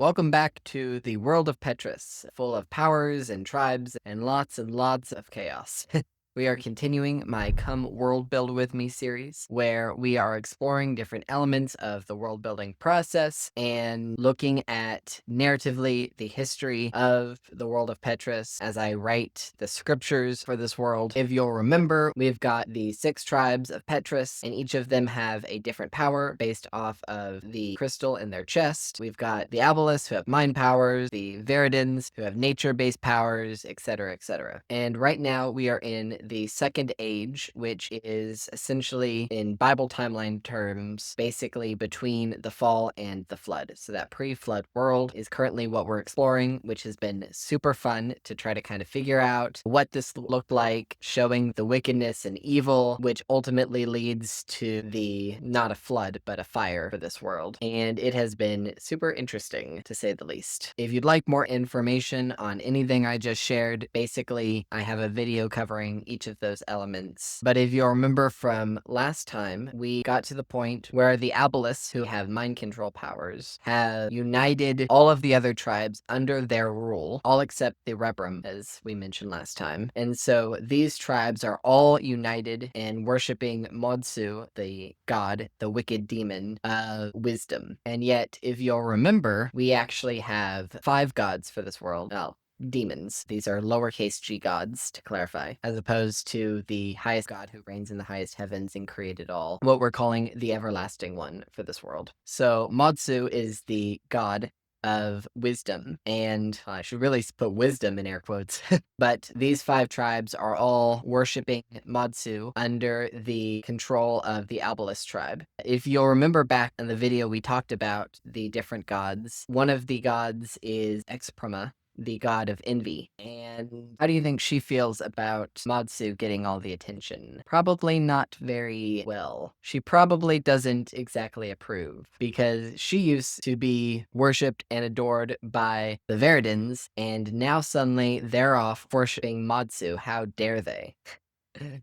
Welcome back to the world of Petrus, full of powers and tribes and lots of chaos. We are continuing my Come World Build With Me series, where we are exploring different elements of the world building process and looking at narratively the history of the world of Petrus as I write the scriptures for this world. If you'll remember, we've got the 6 tribes of Petrus, and each of them have a different power based off of the crystal in their chest. We've got the Abelis, who have mind powers, the Veridans, who have nature-based powers, etc., etc. And right now we are in the second age, which is essentially, in Bible timeline terms, basically between the fall and the flood. So that pre-flood world is currently what we're exploring, which has been super fun to try to kind of figure out what this looked like, showing the wickedness and evil, which ultimately leads to the, not a flood, but a fire for this world. And it has been super interesting, to say the least. If you'd like more information on anything I just shared, basically, I have a video covering each of those elements. But if you'll remember from last time, we got to the point where the Abelis, who have mind control powers, have united all of the other tribes under their rule, all except the Rebum, as we mentioned last time. And so these tribes are all united and worshiping Modsu, the god, the wicked demon of wisdom. And yet, if you'll remember, we actually have 5 gods for this world. Well, demons. These are lowercase g gods, to clarify, as opposed to the highest god who reigns in the highest heavens and created all, what we're calling the everlasting one for this world. So Modsu is the god of wisdom, and I should really put wisdom in air quotes, but these 5 tribes are all worshiping Modsu under the control of the Abelis tribe. If you'll remember back in the video, we talked about the different gods. One of the gods is Exroma, the god of envy. And how do you think she feels about Modsu getting all the attention? Probably not very well. She probably doesn't exactly approve, because she used to be worshipped and adored by the Veridans, and now suddenly they're off worshipping Modsu. How dare they?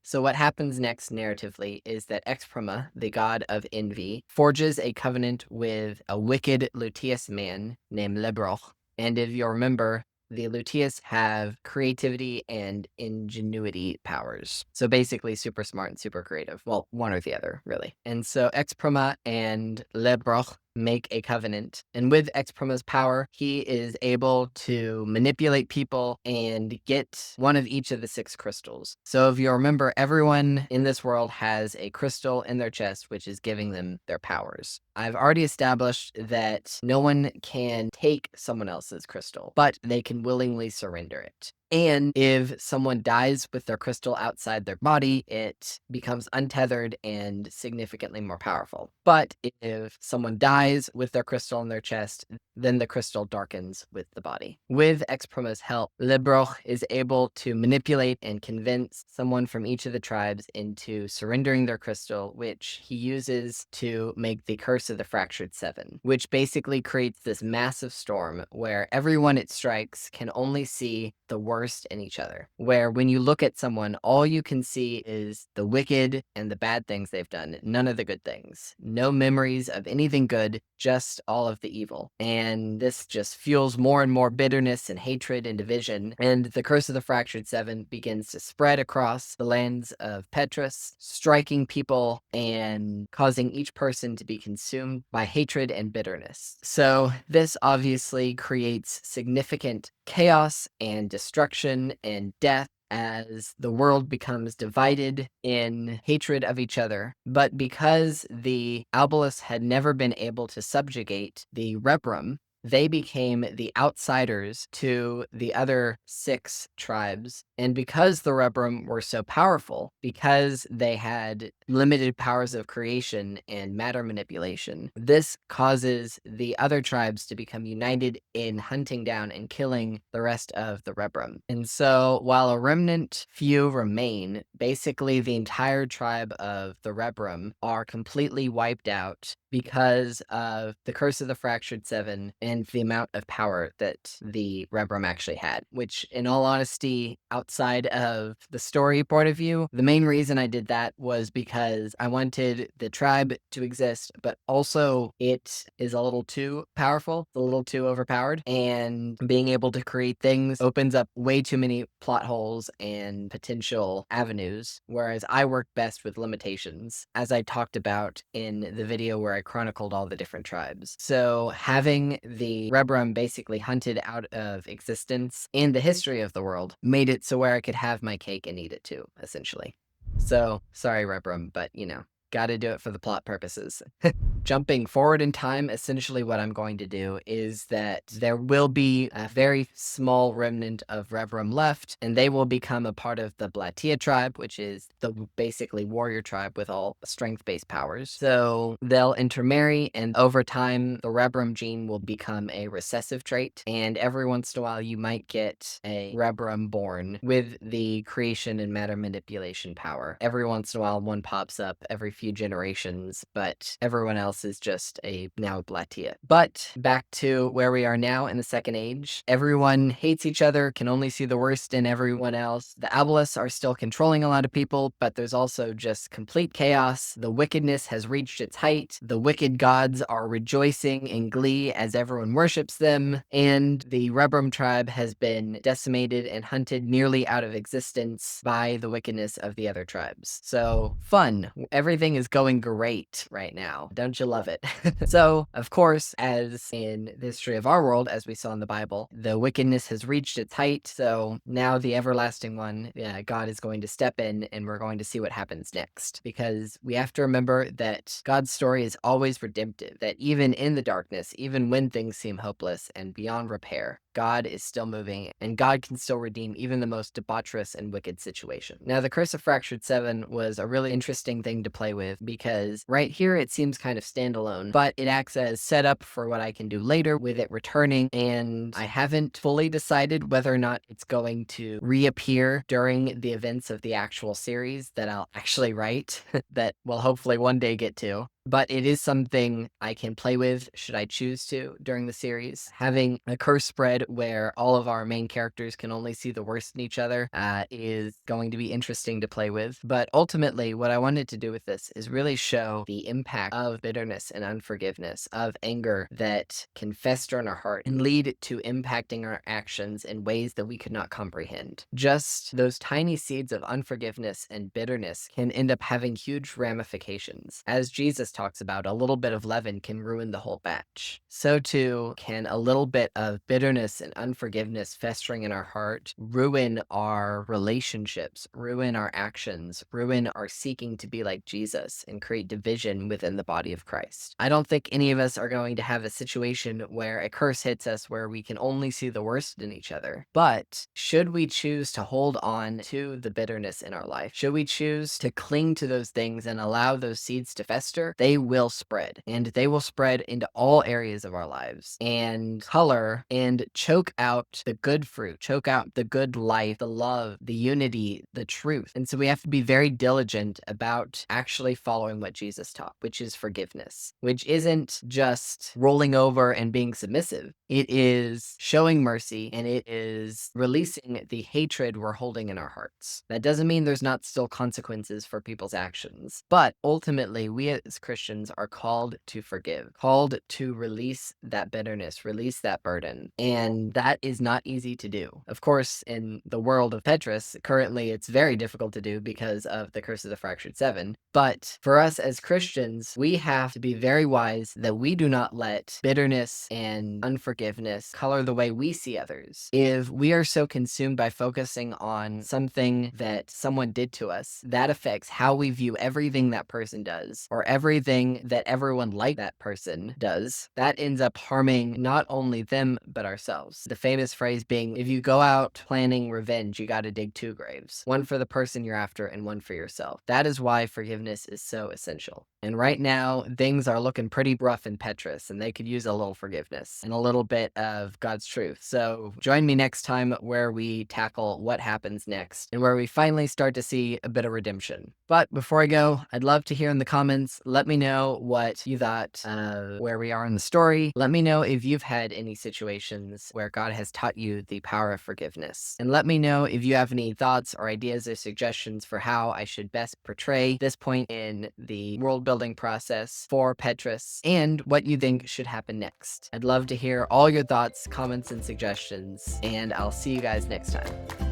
So what happens next narratively is that Exroma, the god of envy, forges a covenant with a wicked Lutius man named Lero. And if you'll remember, the Lutius have creativity and ingenuity powers. So basically super smart and super creative. Well, one or the other, really. And so Exroma and Lero make a covenant. And with Exroma's power, he is able to manipulate people and get one of each of the 6 crystals. So if you remember, everyone in this world has a crystal in their chest, which is giving them their powers. I've already established that no one can take someone else's crystal, but they can willingly surrender it. And if someone dies with their crystal outside their body, it becomes untethered and significantly more powerful. But if someone dies with their crystal in their chest, then the crystal darkens with the body. With Exroma's help, Lero is able to manipulate and convince someone from each of the tribes into surrendering their crystal, which he uses to make the Curse of the Fractured Seven, which basically creates this massive storm where everyone it strikes can only see the worst in each other. Where when you look at someone, all you can see is the wicked and the bad things they've done, none of the good things. No memories of anything good, just all of the evil. And this just fuels more and more bitterness and hatred and division. And the Curse of the Fractured Seven begins to spread across the lands of Petrus, striking people and causing each person to be consumed by hatred and bitterness. So this obviously creates significant chaos and destruction and death as the world becomes divided in hatred of each other. But because the Abelis had never been able to subjugate the Rebum, they became the outsiders to the other 6 tribes. And because the Rebum were so powerful, because they had limited powers of creation and matter manipulation, this causes the other tribes to become united in hunting down and killing the rest of the Rebum. And so while a remnant few remain, basically the entire tribe of the Rebum are completely wiped out because of the Curse of the Fractured Seven and the amount of power that the Rebrum actually had, which, in all honesty, outside of the story point of view, the main reason I did that was because I wanted the tribe to exist, but also it is a little too powerful, a little too overpowered, and being able to create things opens up way too many plot holes and potential avenues, whereas I work best with limitations, as I talked about in the video where I chronicled all the different tribes. So having the Rebrum basically hunted out of existence in the history of the world made it so where I could have my cake and eat it too, essentially. So, sorry, Rebrum, but gotta do it for the plot purposes. Jumping forward in time, essentially what I'm going to do is that there will be a very small remnant of Rebrum left, and they will become a part of the Blatia tribe, which is the basically warrior tribe with all strength-based powers. So they'll intermarry, and over time, the Rebrum gene will become a recessive trait, and every once in a while, you might get a Rebrum born with the creation and matter manipulation power. Every once in a while, one pops up every few generations, but everyone else is just a now Blatia. But back to where we are now in the Second Age. Everyone hates each other, can only see the worst in everyone else. The Abelis are still controlling a lot of people, but there's also just complete chaos. The wickedness has reached its height. The wicked gods are rejoicing in glee as everyone worships them, and the Rebrum tribe has been decimated and hunted nearly out of existence by the wickedness of the other tribes. So, fun. Everything is going great right now. Don't you love it? So, of course, as in the history of our world, as we saw in the Bible, the wickedness has reached its height. So now the everlasting one, God is going to step in and we're going to see what happens next. Because we have to remember that God's story is always redemptive, that even in the darkness, even when things seem hopeless and beyond repair, God is still moving, and God can still redeem even the most debaucherous and wicked situation. Now, the Curse of Fractured Seven was a really interesting thing to play with because right here it seems kind of standalone, but it acts as setup for what I can do later with it returning, and I haven't fully decided whether or not it's going to reappear during the events of the actual series that I'll actually write, that we'll hopefully one day get to. But it is something I can play with should I choose to during the series. Having a curse spread where all of our main characters can only see the worst in each other is going to be interesting to play with. But ultimately, what I wanted to do with this is really show the impact of bitterness and unforgiveness, of anger that can fester in our heart and lead to impacting our actions in ways that we could not comprehend. Just those tiny seeds of unforgiveness and bitterness can end up having huge ramifications. As Jesus talks about, a little bit of leaven can ruin the whole batch. So too can a little bit of bitterness and unforgiveness festering in our heart ruin our relationships, ruin our actions, ruin our seeking to be like Jesus, and create division within the body of Christ. I don't think any of us are going to have a situation where a curse hits us where we can only see the worst in each other. But should we choose to hold on to the bitterness in our life, should we choose to cling to those things and allow those seeds to fester, they will spread, and they will spread into all areas of our lives and color and choke out the good fruit, choke out the good life, the love, the unity, the truth. And so we have to be very diligent about actually following what Jesus taught, which is forgiveness, which isn't just rolling over and being submissive. It is showing mercy, and it is releasing the hatred we're holding in our hearts. That doesn't mean there's not still consequences for people's actions, but ultimately we as Christians are called to forgive, called to release that bitterness, release that burden, and that is not easy to do. Of course, in the world of Petrus, currently it's very difficult to do because of the Curse of the Fractured Seven, but for us as Christians, we have to be very wise that we do not let bitterness and unforgiveness color the way we see others. If we are so consumed by focusing on something that someone did to us, that affects how we view everything that person does, or everything that everyone like that person does. That ends up harming not only them, but ourselves. The famous phrase being, if you go out planning revenge, you gotta dig two graves. One for the person you're after and one for yourself. That is why forgiveness is so essential. And right now, things are looking pretty rough in Petrus, and they could use a little forgiveness and a little bit of God's truth. So join me next time where we tackle what happens next and where we finally start to see a bit of redemption. But before I go, I'd love to hear in the comments, let me know what you thought, where we are in the story. Let me know if you've had any situations where God has taught you the power of forgiveness. And let me know if you have any thoughts or ideas or suggestions for how I should best portray this point in the world building process for Petrus and what you think should happen next. I'd love to hear all your thoughts, comments, and suggestions, and I'll see you guys next time.